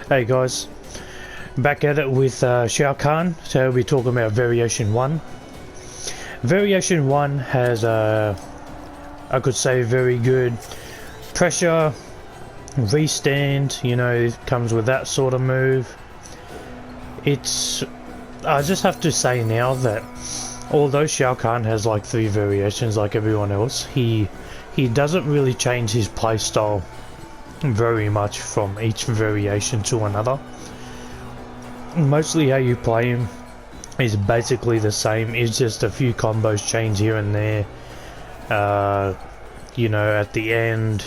Hey guys, back at it with Shao Kahn. So we'll be talking about Variation 1. Variation 1 has I could say very good pressure, restand, you know, it comes with that sort of move. I just have to say now that although Shao Kahn has like 3 variations like everyone else, he doesn't really change his playstyle very much from each variation to another. Mostly how you play him is basically the same. It's just a few combos changed here and there. You know, at the end,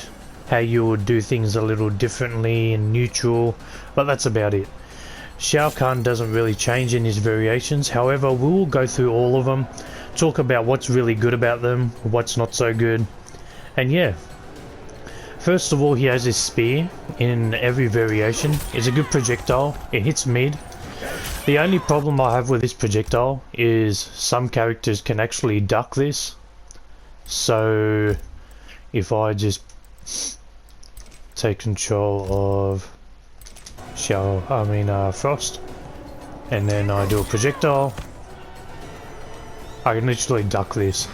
how you would do things a little differently in neutral, but that's about it. Shao Kahn doesn't really change in his variations. However, we will go through all of them, talk about what's really good about them, what's not so good, and yeah. First of all, he has his spear in every variation. It's a good projectile. It hits mid. The only problem I have with this projectile is some characters can actually duck this. So if I just take control of Frost, and then I do a projectile, I can literally duck this.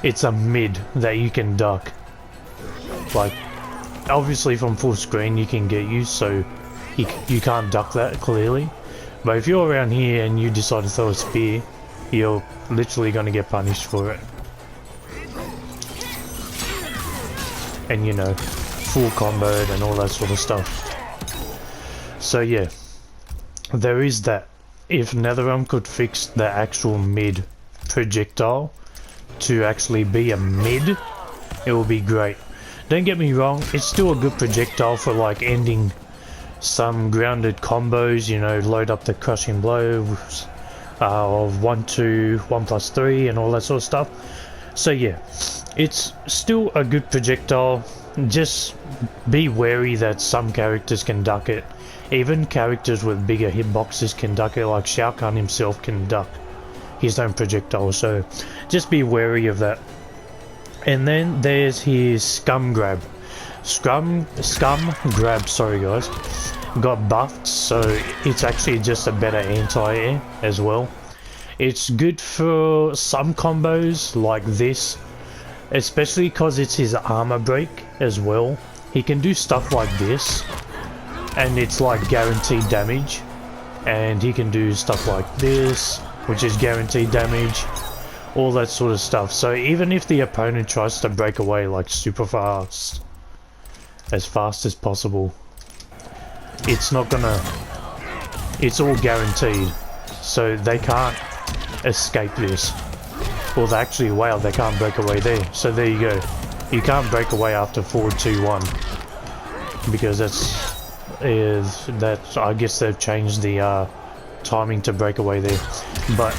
It's a mid that you can duck. Like, obviously from full screen you can get used, so you can't duck that clearly. But if you're around here and you decide to throw a spear, you're literally going to get punished for it. And you know, full comboed and all that sort of stuff. So yeah, there is that. If NetherRealm could fix the actual mid projectile to actually be a mid, it will be great. Don't get me wrong, it's still a good projectile for like ending some grounded combos, you know, load up the crushing blow of 1-2, 1+3 and all that sort of stuff. So yeah, it's still a good projectile. Just be wary that some characters can duck it. Even characters with bigger hitboxes can duck it, like Shao Kahn himself can duck his own projectile, so just be wary of that. And then there's his Scum Grab. Scum Grab, sorry guys, got buffed, so it's actually just a better anti-air as well. It's good for some combos like this, especially because it's his armor break as well. He can do stuff like this, and it's like guaranteed damage. And he can do stuff like this, which is guaranteed damage. All that sort of stuff. So even if the opponent tries to break away like super fast as possible, it's not gonna, it's all guaranteed, so they can't escape this. Well, they actually, wow, they can't break away there. So there you go, you can't break away after forward 2-1, because that's I guess they've changed the timing to break away there. But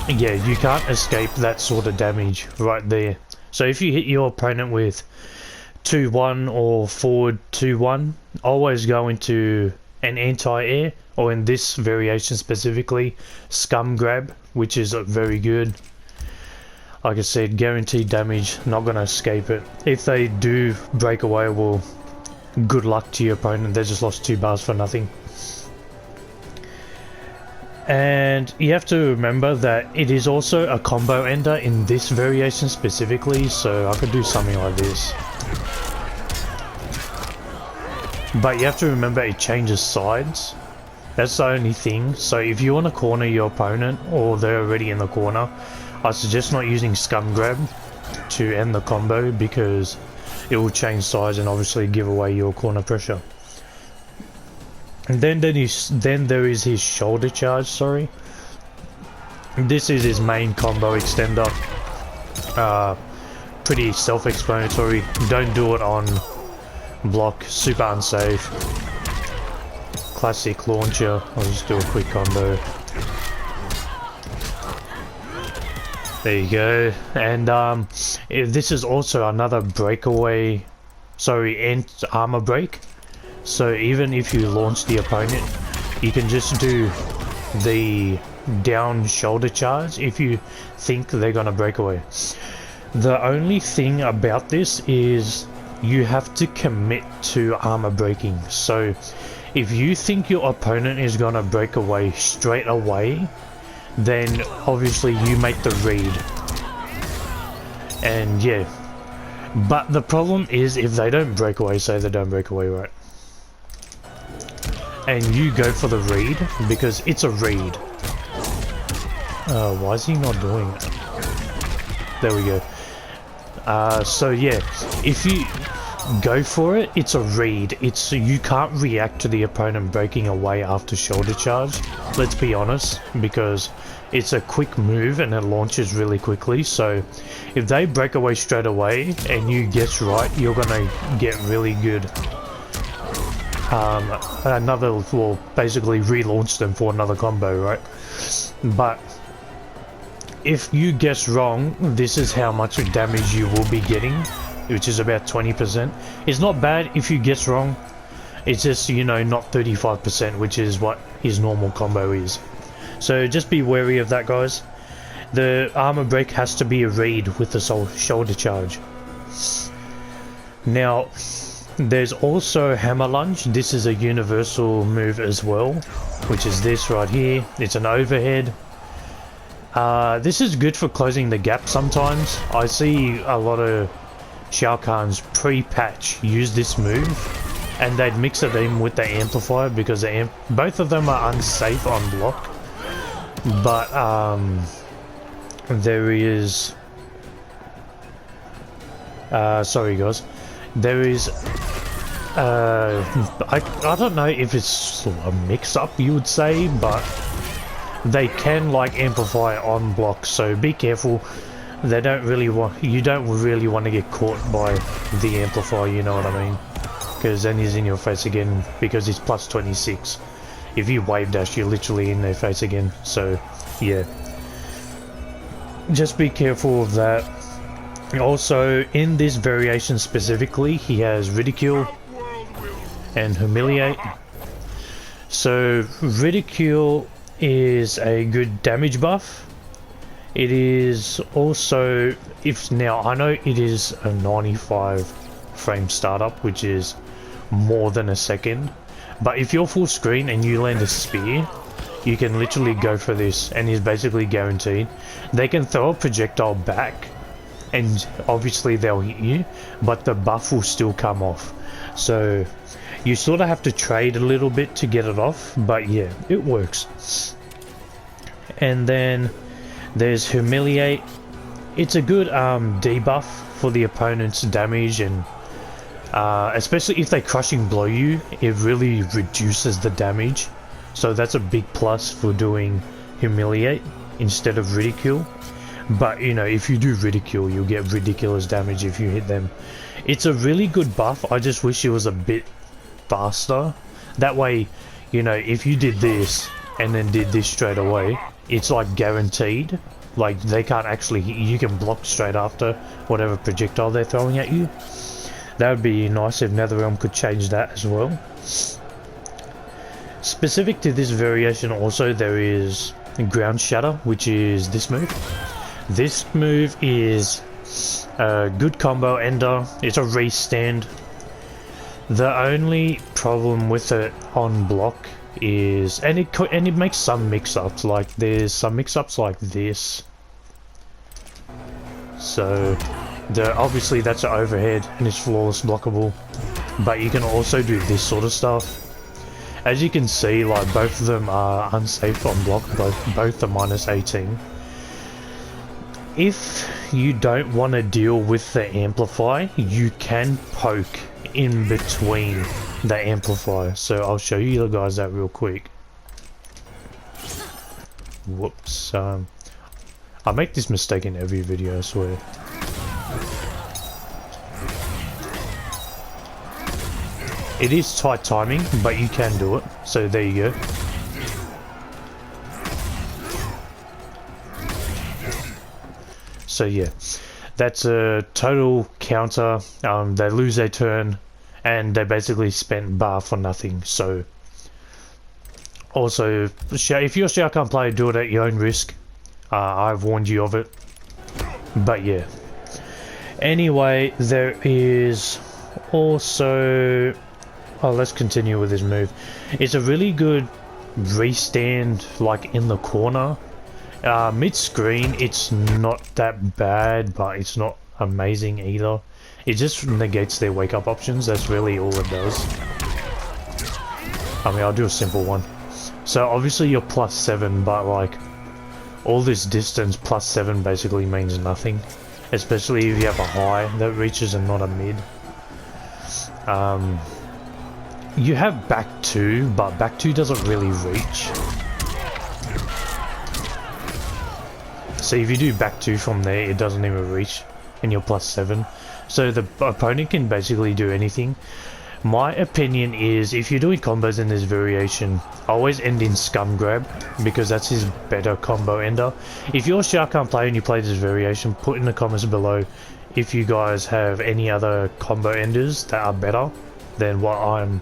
yeah, you can't escape that sort of damage right there. So if you hit your opponent with 2-1 or forward 2-1, always go into an anti-air, or in this variation specifically, Scum Grab, which is very good. Like I said, guaranteed damage, not going to escape it. If they do break away, well, good luck to your opponent, they just lost 2 bars for nothing. And you have to remember that it is also a combo ender in this variation specifically, so I could do something like this. But you have to remember it changes sides. That's the only thing. So if you want to corner your opponent, or they're already in the corner, I suggest not using Scum Grab to end the combo, because it will change sides and obviously give away your corner pressure. And then there is his shoulder charge, sorry. This is his main combo extender. Pretty self-explanatory. Don't do it on block, super unsafe. Classic launcher. I'll just do a quick combo. There you go. And this is also another breakaway, armor break. So even if you launch the opponent, you can just do the down shoulder charge if you think they're gonna break away. The only thing about this is you have to commit to armor breaking. So if you think your opponent is gonna break away straight away, then obviously you make the read. And yeah, but the problem is if they don't break away, say they don't break away, right? And you go for the read, because it's a read. Why is he not doing it? There we go. So yeah, if you go for it, it's a read. You can't react to the opponent breaking away after shoulder charge. Let's be honest, because it's a quick move and it launches really quickly. So if they break away straight away and you guess right, you're gonna get really good. Well, basically relaunch them for another combo, right? But if you guess wrong, this is how much damage you will be getting, which is about 20%. It's not bad if you guess wrong. It's just, you know, not 35%, which is what his normal combo is. So just be wary of that, guys. The armor break has to be a read with the shoulder charge. Now, there's also hammer lunge. This is a universal move as well, which is this right here. It's an overhead. This is good for closing the gap sometimes. I see a lot of Shao Kahns pre-patch use this move, and they'd mix it in with the amplifier because both of them are unsafe on block. But there is sorry guys, there is I don't know if it's a mix-up you would say, but they can like amplify on block, so be careful. They don't really want, you don't really want to get caught by the amplifier, you know what I mean? Because then he's in your face again because he's plus 26. If you wave dash, you're literally in their face again. So yeah, just be careful of that. Also, in this variation specifically, he has ridicule and humiliate. So ridicule is a good damage buff. It is also, now I know it is a 95 frame startup, which is more than a second, but if you're full screen and you land a spear, you can literally go for this and it's basically guaranteed. They can throw a projectile back and obviously they'll hit you, but the buff will still come off. So you sort of have to trade a little bit to get it off, but yeah, it works. And then there's humiliate. It's a good debuff for the opponent's damage, and especially if they crushing blow you, it really reduces the damage. So that's a big plus for doing humiliate instead of ridicule. But you know, if you do ridicule, you'll get ridiculous damage if you hit them. It's a really good buff. I just wish it was a bit faster. That way, you know, if you did this and then did this straight away, it's like guaranteed. Like they can't actually hit you. You can block straight after whatever projectile they're throwing at you. That would be nice if NetherRealm could change that as well. Specific to this variation also, there is ground shatter, which is this move. This move is a good combo ender. It's a restand. The only problem with it on block is, and it makes some mix-ups, like there's some mix-ups like this. So obviously that's an overhead and it's flawless blockable, but you can also do this sort of stuff. As you can see, like both of them are unsafe on block, both are minus 18. If you don't want to deal with the amplify, you can poke in between the amplifier. So I'll show you guys that real quick. Whoops. I make this mistake in every video, I swear. It is tight timing, but you can do it. So there you go. So yeah, that's a total counter. They lose their turn and they basically spent bar for nothing. So also, if you're a Shao Kahn player, do it at your own risk. I've warned you of it. But yeah. Anyway, there is also, oh, let's continue with this move. It's a really good restand, like in the corner. Mid-screen, it's not that bad, but it's not amazing either. It just negates their wake-up options. That's really all it does. I mean, I'll do a simple one. So obviously you're +7, but like all this distance +7 basically means nothing, especially if you have a high that reaches and not a mid. You have back 2, but back 2 doesn't really reach. So if you do back 2 from there, it doesn't even reach, and you're +7. So the opponent can basically do anything. My opinion is, if you're doing combos in this variation, always end in Scum Grab, because that's his better combo ender. If you're a Shao Kahn player and you play this variation, put in the comments below if you guys have any other combo enders that are better than what I'm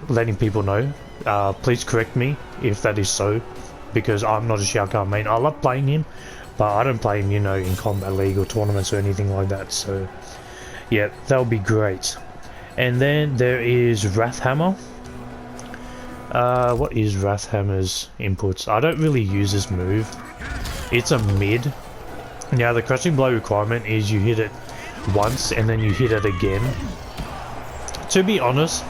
letting people know. Please correct me if that is so, because I'm not a Shao Kahn main. I love playing him, but I don't play him, you know, in Combat League or tournaments or anything like that. So yeah, that would be great. And then there is Wrath Hammer. What is Wrath Hammer's inputs? I don't really use this move. It's a mid. Now the crushing blow requirement is you hit it once and then you hit it again. To be honest,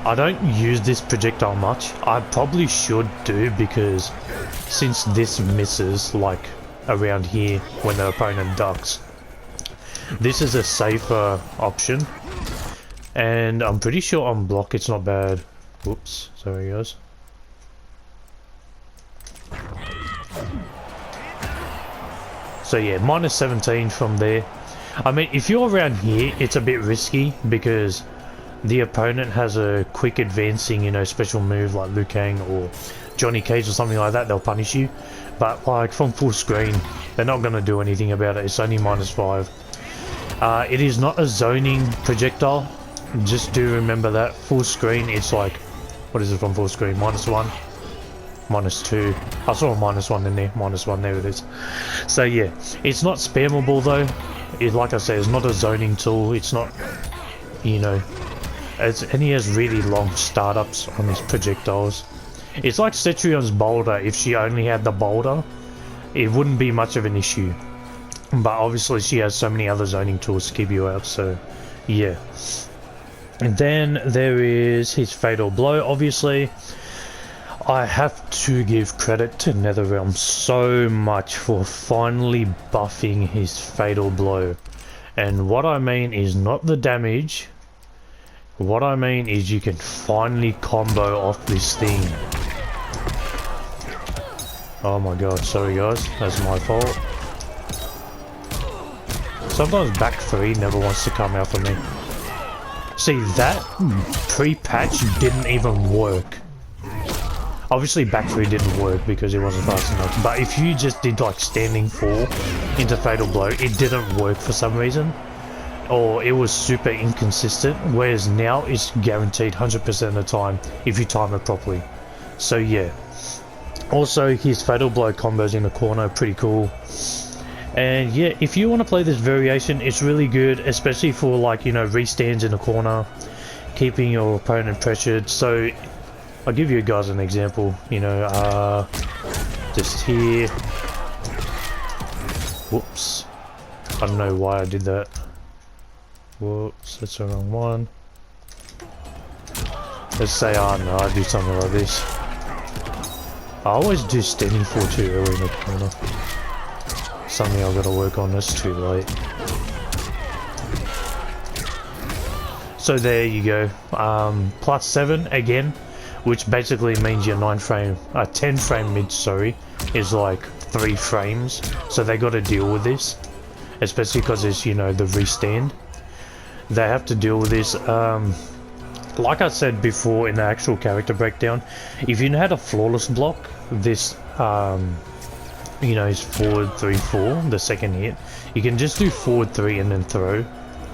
I don't use this projectile much. I probably should do, because since this misses like around here when the opponent ducks, this is a safer option. And I'm pretty sure on block it's not bad. Whoops, sorry guys. So yeah, -17 from there. I mean, if you're around here, it's a bit risky, because the opponent has a quick advancing, you know, special move like Liu Kang or Johnny Cage or something like that. They'll punish you. But like from full screen, they're not going to do anything about it. It's only -5. It is not a zoning projectile. Just do remember that. Full screen, it's like, what is it from full screen? -1, -2. I saw a -1 in there. -1, there it is. So yeah, it's not spammable though. It, like I said, it's not a zoning tool. It's not, you know, and he has really long startups on his projectiles. It's like Cetrion's boulder. If she only had the boulder, it wouldn't be much of an issue. But obviously she has so many other zoning tools to keep you out, so yeah. And then there is his Fatal Blow. Obviously, I have to give credit to NetherRealm so much for finally buffing his Fatal Blow. And what I mean is not the damage. What I mean is you can finally combo off this thing. Oh my god, sorry guys, that's my fault. Sometimes back 3 never wants to come out for me. See, that pre-patch didn't even work. Obviously back 3 didn't work because it wasn't fast enough, but if you just did like standing 4 into Fatal Blow, it didn't work for some reason, or it was super inconsistent, whereas now it's guaranteed 100% of the time if you time it properly. So yeah. Also, his Fatal Blow combos in the corner are pretty cool. And yeah, if you want to play this variation, it's really good, especially for like, you know, restands in the corner, keeping your opponent pressured. So I'll give you guys an example, you know, just here. Whoops, I don't know why I did that. Whoops, that's the wrong one. Let's say, oh no, I do something like this. I always do standing 4 too early in the corner. Something I've got to work on, it's too late. So there you go, +7 again, which basically means your 10 frame mid, sorry, is like 3 frames, so they got to deal with this, especially because it's, you know, the restand. They have to deal with this. Like I said before in the actual character breakdown, if you had a flawless block, this you know, is forward 3-4, the second hit, you can just do forward 3 and then throw,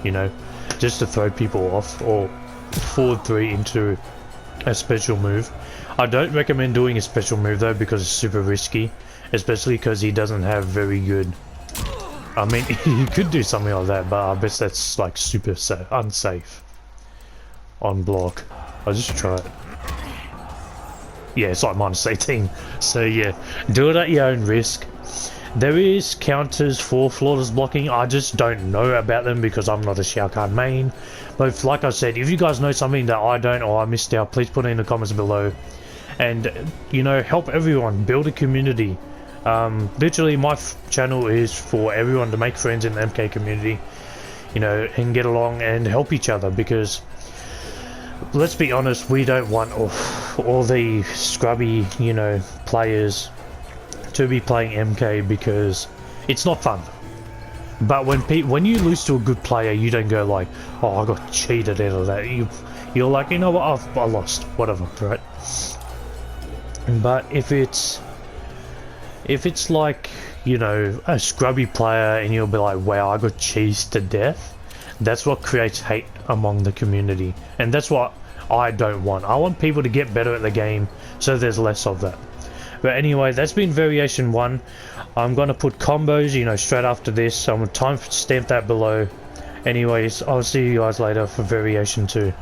you know, just to throw people off, or forward 3 into a special move. I don't recommend doing a special move though, because it's super risky, especially because he doesn't have very good I mean, you could do something like that, but I bet that's like super unsafe on block. I'll just try it. Yeah, it's like -18. So yeah, do it at your own risk. There is counters for flawless blocking. I just don't know about them because I'm not a Shao Kahn main. But like I said, if you guys know something that I don't or I missed out, please put it in the comments below. And, you know, help everyone, build a community. Literally my channel is for everyone to make friends in the MK community, you know, and get along and help each other, because let's be honest, we don't want all the scrubby, you know, players to be playing MK because it's not fun. But when you lose to a good player, you don't go like, oh, I got cheated out of that. You're like, you know what, I lost, whatever, right? But if it's like, you know, a scrubby player and you'll be like, wow, I got cheesed to death, that's what creates hate among the community. And that's what I don't want. I want people to get better at the game so there's less of that. But anyway, that's been variation 1. I'm going to put combos, you know, straight after this. I'm going to timestamp that below. Anyways, I'll see you guys later for variation 2.